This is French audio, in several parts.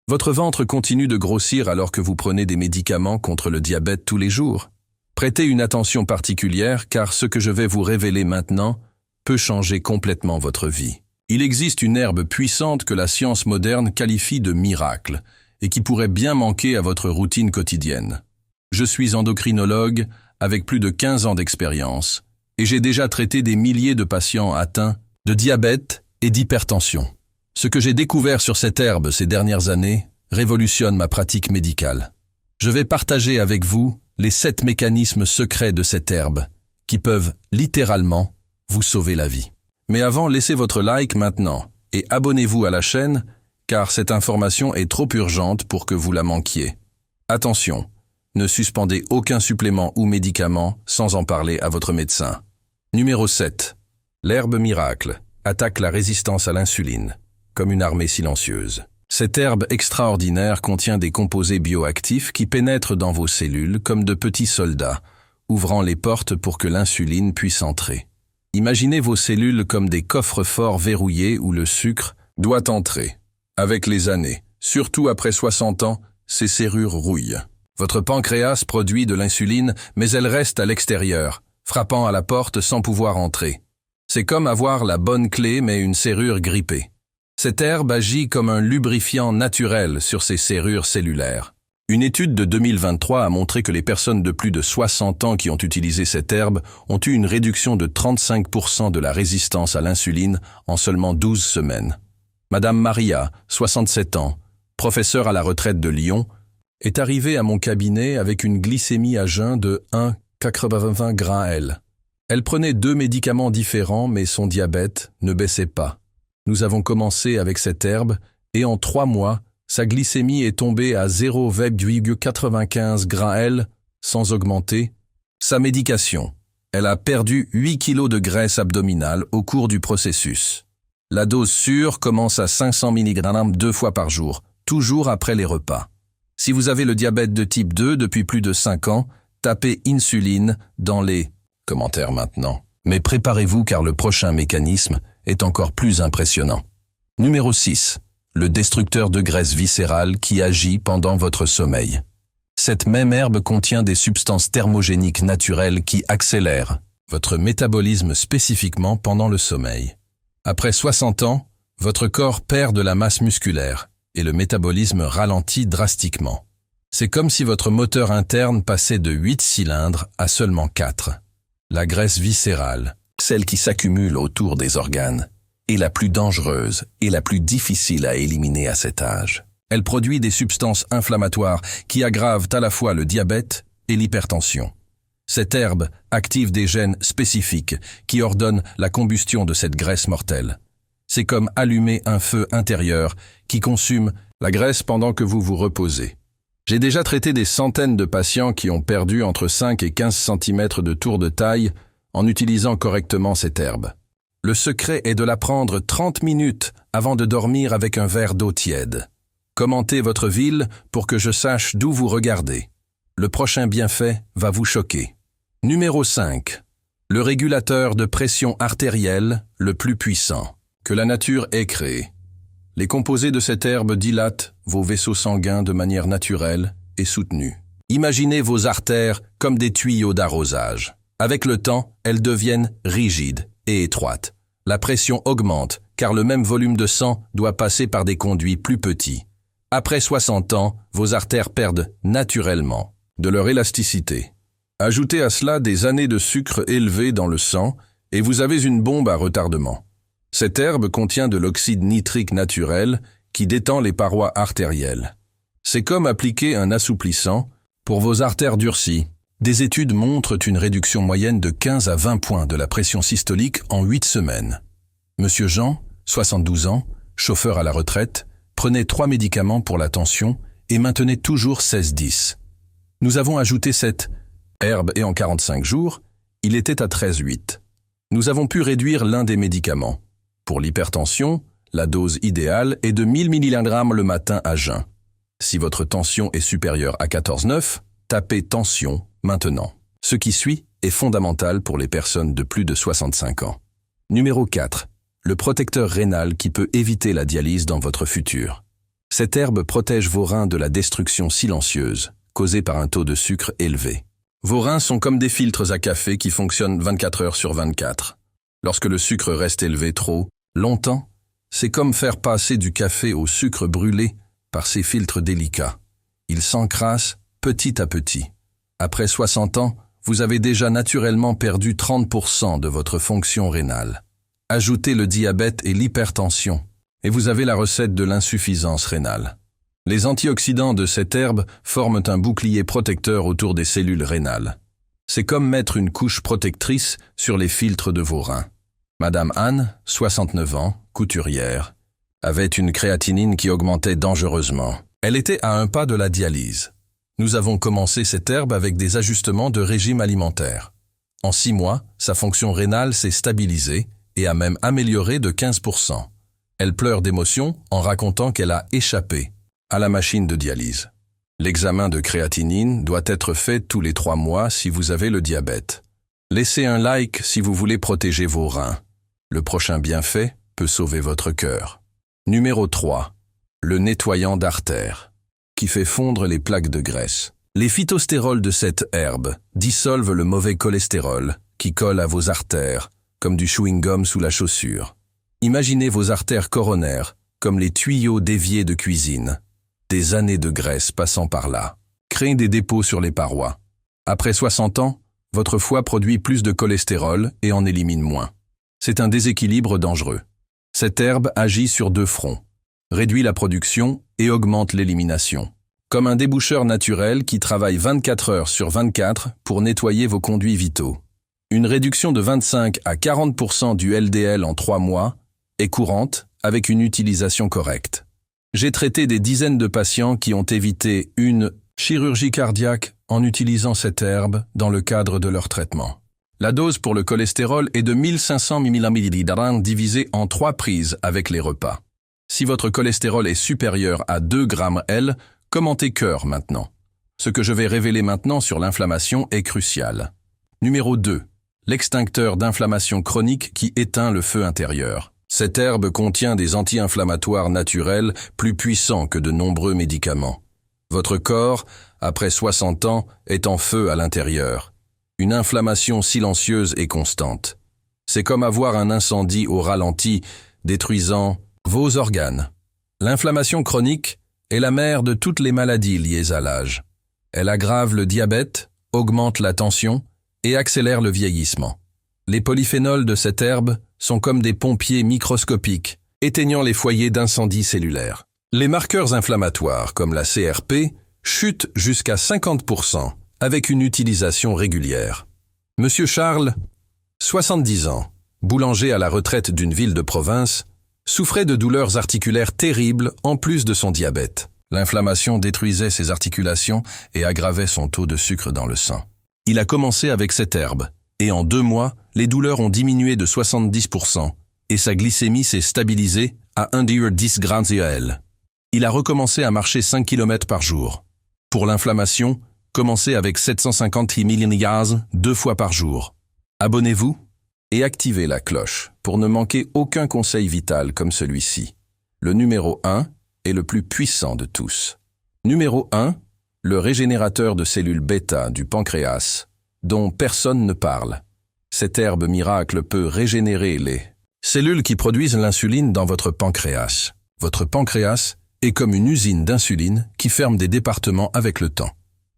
Votre ventre continue de grossir alors que vous prenez des médicaments contre le diabète tous les jours. Prêtez une attention particulière car ce que je vais vous révéler maintenant peut changer complètement votre vie. Il existe une herbe puissante que la science moderne qualifie de miracle et qui pourrait bien manquer à votre routine quotidienne. Je suis endocrinologue avec plus de 15 ans d'expérience et j'ai déjà traité des milliers de patients atteints de diabète et d'hypertension. Ce que j'ai découvert sur cette herbe ces dernières années révolutionne ma pratique médicale. Je vais partager avec vous les 7 mécanismes secrets de cette herbe qui peuvent littéralement vous sauver la vie. Mais avant, laissez votre like maintenant et abonnez-vous à la chaîne car cette information est trop urgente pour que vous la manquiez. Attention, ne suspendez aucun supplément ou médicament sans en parler à votre médecin. Numéro 7. L'herbe miracle attaque la résistance à l'insuline, comme une armée silencieuse. Cette herbe extraordinaire contient des composés bioactifs qui pénètrent dans vos cellules comme de petits soldats, ouvrant les portes pour que l'insuline puisse entrer. Imaginez vos cellules comme des coffres-forts verrouillés où le sucre doit entrer. Avec les années, surtout après 60 ans, ces serrures rouillent. Votre pancréas produit de l'insuline, mais elle reste à l'extérieur, frappant à la porte sans pouvoir entrer. C'est comme avoir la bonne clé mais une serrure grippée. Cette herbe agit comme un lubrifiant naturel sur ces serrures cellulaires. Une étude de 2023 a montré que les personnes de plus de 60 ans qui ont utilisé cette herbe ont eu une réduction de 35% de la résistance à l'insuline en seulement 12 semaines. Madame Maria, 67 ans, professeure à la retraite de Lyon, est arrivée à mon cabinet avec une glycémie à jeun de 1,80 g/L. Elle prenait 2 médicaments différents mais son diabète ne baissait pas. Nous avons commencé avec cette herbe et en 3 mois, sa glycémie est tombée à 0,95 g/L sans augmenter. Sa médication. Elle a perdu 8 kg de graisse abdominale au cours du processus. La dose sûre commence à 500 mg 2 fois par jour, toujours après les repas. Si vous avez le diabète de type 2 depuis plus de 5 ans, tapez insuline dans les commentaires maintenant. Mais préparez-vous car le prochain mécanisme est encore plus impressionnant. Numéro 6. Le destructeur de graisse viscérale qui agit pendant votre sommeil. Cette même herbe contient des substances thermogéniques naturelles qui accélèrent votre métabolisme spécifiquement pendant le sommeil. Après 60 ans, votre corps perd de la masse musculaire et le métabolisme ralentit drastiquement. C'est comme si votre moteur interne passait de 8 cylindres à seulement 4. La graisse viscérale, celle qui s'accumule autour des organes, est la plus dangereuse et la plus difficile à éliminer à cet âge. Elle produit des substances inflammatoires qui aggravent à la fois le diabète et l'hypertension. Cette herbe active des gènes spécifiques qui ordonnent la combustion de cette graisse mortelle. C'est comme allumer un feu intérieur qui consume la graisse pendant que vous vous reposez. J'ai déjà traité des centaines de patients qui ont perdu entre 5 et 15 cm de tour de taille en utilisant correctement cette herbe. Le secret est de la prendre 30 minutes avant de dormir avec un verre d'eau tiède. Commentez votre ville pour que je sache d'où vous regardez. Le prochain bienfait va vous choquer. Numéro 5. Le régulateur de pression artérielle le plus puissant que la nature ait créé. Les composés de cette herbe dilatent vos vaisseaux sanguins de manière naturelle et soutenue. Imaginez vos artères comme des tuyaux d'arrosage. Avec le temps, elles deviennent rigides et étroites. La pression augmente car le même volume de sang doit passer par des conduits plus petits. Après 60 ans, vos artères perdent naturellement de leur élasticité. Ajoutez à cela des années de sucre élevé dans le sang et vous avez une bombe à retardement. Cette herbe contient de l'oxyde nitrique naturel qui détend les parois artérielles. C'est comme appliquer un assouplissant pour vos artères durcies. Des études montrent une réduction moyenne de 15 à 20 points de la pression systolique en 8 semaines. Monsieur Jean, 72 ans, chauffeur à la retraite, prenait 3 médicaments pour la tension et maintenait toujours 16-10. Nous avons ajouté cette herbe et en 45 jours, il était à 13,8. Nous avons pu réduire l'un des médicaments. Pour l'hypertension, la dose idéale est de 1000 mg le matin à jeun. Si votre tension est supérieure à 14,9, tapez tension maintenant. Ce qui suit est fondamental pour les personnes de plus de 65 ans. Numéro 4. Le protecteur rénal qui peut éviter la dialyse dans votre futur. Cette herbe protège vos reins de la destruction silencieuse, causée par un taux de sucre élevé. Vos reins sont comme des filtres à café qui fonctionnent 24 heures sur 24. Lorsque le sucre reste élevé trop longtemps, c'est comme faire passer du café au sucre brûlé par ces filtres délicats. Ils s'encrassent petit à petit. Après 60 ans, vous avez déjà naturellement perdu 30% de votre fonction rénale. Ajoutez le diabète et l'hypertension, et vous avez la recette de l'insuffisance rénale. Les antioxydants de cette herbe forment un bouclier protecteur autour des cellules rénales. C'est comme mettre une couche protectrice sur les filtres de vos reins. Madame Anne, 69 ans, couturière, avait une créatinine qui augmentait dangereusement. Elle était à un pas de la dialyse. Nous avons commencé cette herbe avec des ajustements de régime alimentaire. En 6 mois, sa fonction rénale s'est stabilisée et a même amélioré de 15%. Elle pleure d'émotion en racontant qu'elle a échappé à la machine de dialyse. L'examen de créatinine doit être fait tous les 3 mois si vous avez le diabète. Laissez un like si vous voulez protéger vos reins. Le prochain bienfait peut sauver votre cœur. Numéro 3. Le nettoyant d'artères, qui fait fondre les plaques de graisse. Les phytostérols de cette herbe dissolvent le mauvais cholestérol qui colle à vos artères, comme du chewing-gum sous la chaussure. Imaginez vos artères coronaires comme les tuyaux d'évier de cuisine. Des années de graisse passant par là. Créez des dépôts sur les parois. Après 60 ans, votre foie produit plus de cholestérol et en élimine moins. C'est un déséquilibre dangereux. Cette herbe agit sur 2 fronts. Réduit la production et augmente l'élimination. Comme un déboucheur naturel qui travaille 24 heures sur 24 pour nettoyer vos conduits vitaux. Une réduction de 25 à 40% du LDL en 3 mois est courante avec une utilisation correcte. J'ai traité des dizaines de patients qui ont évité une chirurgie cardiaque en utilisant cette herbe dans le cadre de leur traitement. La dose pour le cholestérol est de 1500 mg divisé en 3 prises avec les repas. Si votre cholestérol est supérieur à 2 grammes L, commentez cœur maintenant. Ce que je vais révéler maintenant sur l'inflammation est crucial. Numéro 2. L'extincteur d'inflammation chronique qui éteint le feu intérieur. Cette herbe contient des anti-inflammatoires naturels plus puissants que de nombreux médicaments. Votre corps, après 60 ans, est en feu à l'intérieur. Une inflammation silencieuse et constante. C'est comme avoir un incendie au ralenti, détruisant vos organes. L'inflammation chronique est la mère de toutes les maladies liées à l'âge. Elle aggrave le diabète, augmente la tension et accélère le vieillissement. Les polyphénols de cette herbe sont comme des pompiers microscopiques, éteignant les foyers d'incendie cellulaire. Les marqueurs inflammatoires, comme la CRP, chutent jusqu'à 50% avec une utilisation régulière. Monsieur Charles, 70 ans, boulanger à la retraite d'une ville de province, souffrait de douleurs articulaires terribles en plus de son diabète. L'inflammation détruisait ses articulations et aggravait son taux de sucre dans le sang. Il a commencé avec cette herbe, et en 2 mois, les douleurs ont diminué de 70% et sa glycémie s'est stabilisée à 1,10 g/L. Il a recommencé à marcher 5 km par jour. Pour l'inflammation, commencez avec 750 mg 2 fois par jour. Abonnez-vous et activez la cloche pour ne manquer aucun conseil vital comme celui-ci. Le numéro 1 est le plus puissant de tous. Numéro 1, le régénérateur de cellules bêta du pancréas, dont personne ne parle. Cette herbe miracle peut régénérer les cellules qui produisent l'insuline dans votre pancréas. Votre pancréas est comme une usine d'insuline qui ferme des départements avec le temps.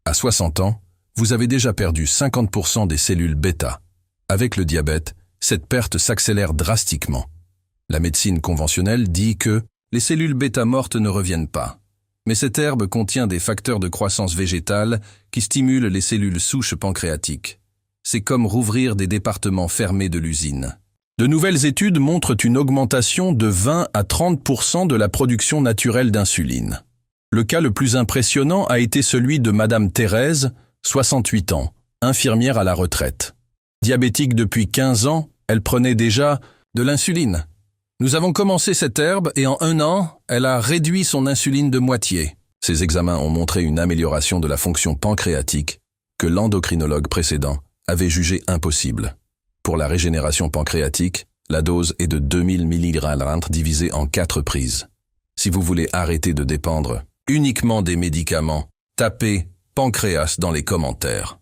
À 60 ans, vous avez déjà perdu 50% des cellules bêta. Avec le diabète, cette perte s'accélère drastiquement. La médecine conventionnelle dit que les cellules bêta mortes ne reviennent pas. Mais cette herbe contient des facteurs de croissance végétale qui stimulent les cellules souches pancréatiques. C'est comme rouvrir des départements fermés de l'usine. De nouvelles études montrent une augmentation de 20 à 30% de la production naturelle d'insuline. Le cas le plus impressionnant a été celui de Madame Thérèse, 68 ans, infirmière à la retraite. Diabétique depuis 15 ans, elle prenait déjà de l'insuline. Nous avons commencé cette herbe et en 1 an, elle a réduit son insuline de moitié. Ces examens ont montré une amélioration de la fonction pancréatique que l'endocrinologue précédent avait jugé impossible. Pour la régénération pancréatique, la dose est de 2000 mg divisée en 4 prises. Si vous voulez arrêter de dépendre uniquement des médicaments, tapez pancréas dans les commentaires.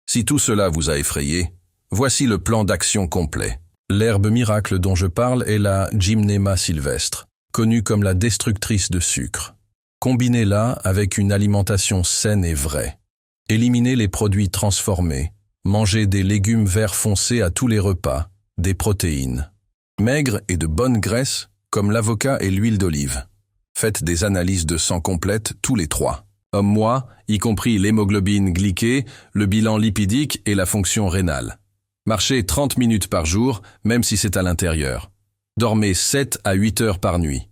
Si tout cela vous a effrayé, voici le plan d'action complet. L'herbe miracle dont je parle est la Gymnema sylvestre, connue comme la destructrice de sucre. Combinez-la avec une alimentation saine et vraie. Éliminez les produits transformés. Mangez des légumes verts foncés à tous les repas, des protéines. Maigres et de bonnes graisses, comme l'avocat et l'huile d'olive. Faites des analyses de sang complètes tous les 3 mois, y compris l'hémoglobine glyquée, le bilan lipidique et la fonction rénale. Marchez 30 minutes par jour, même si c'est à l'intérieur. Dormez 7 à 8 heures par nuit.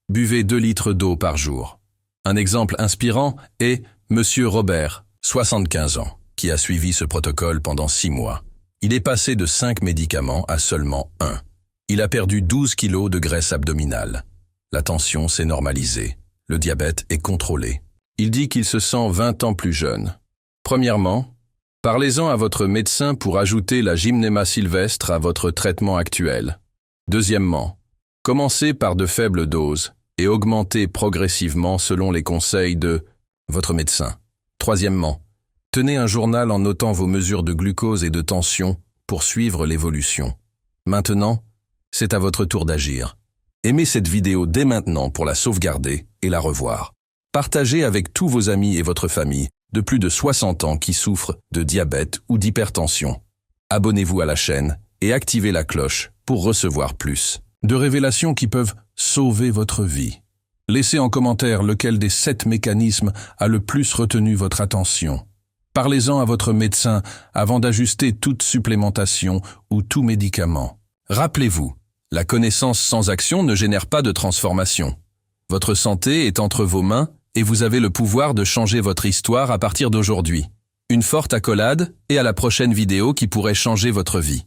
Buvez 2 litres d'eau par jour. Un exemple inspirant est Monsieur Robert, 75 ans, qui a suivi ce protocole pendant 6 mois. Il est passé de 5 médicaments à seulement 1. Il a perdu 12 kilos de graisse abdominale. La tension s'est normalisée. Le diabète est contrôlé. Il dit qu'il se sent 20 ans plus jeune. Premièrement, parlez-en à votre médecin pour ajouter la Gymnema sylvestre à votre traitement actuel. Deuxièmement, commencez par de faibles doses et augmentez progressivement selon les conseils de votre médecin. Troisièmement, tenez un journal en notant vos mesures de glucose et de tension pour suivre l'évolution. Maintenant, c'est à votre tour d'agir. Aimez cette vidéo dès maintenant pour la sauvegarder et la revoir. Partagez avec tous vos amis et votre famille de plus de 60 ans qui souffrent de diabète ou d'hypertension. Abonnez-vous à la chaîne et activez la cloche pour recevoir plus de révélations qui peuvent sauver votre vie. Laissez en commentaire lequel des 7 mécanismes a le plus retenu votre attention. Parlez-en à votre médecin avant d'ajuster toute supplémentation ou tout médicament. Rappelez-vous, la connaissance sans action ne génère pas de transformation. Votre santé est entre vos mains et vous avez le pouvoir de changer votre histoire à partir d'aujourd'hui. Une forte accolade et à la prochaine vidéo qui pourrait changer votre vie.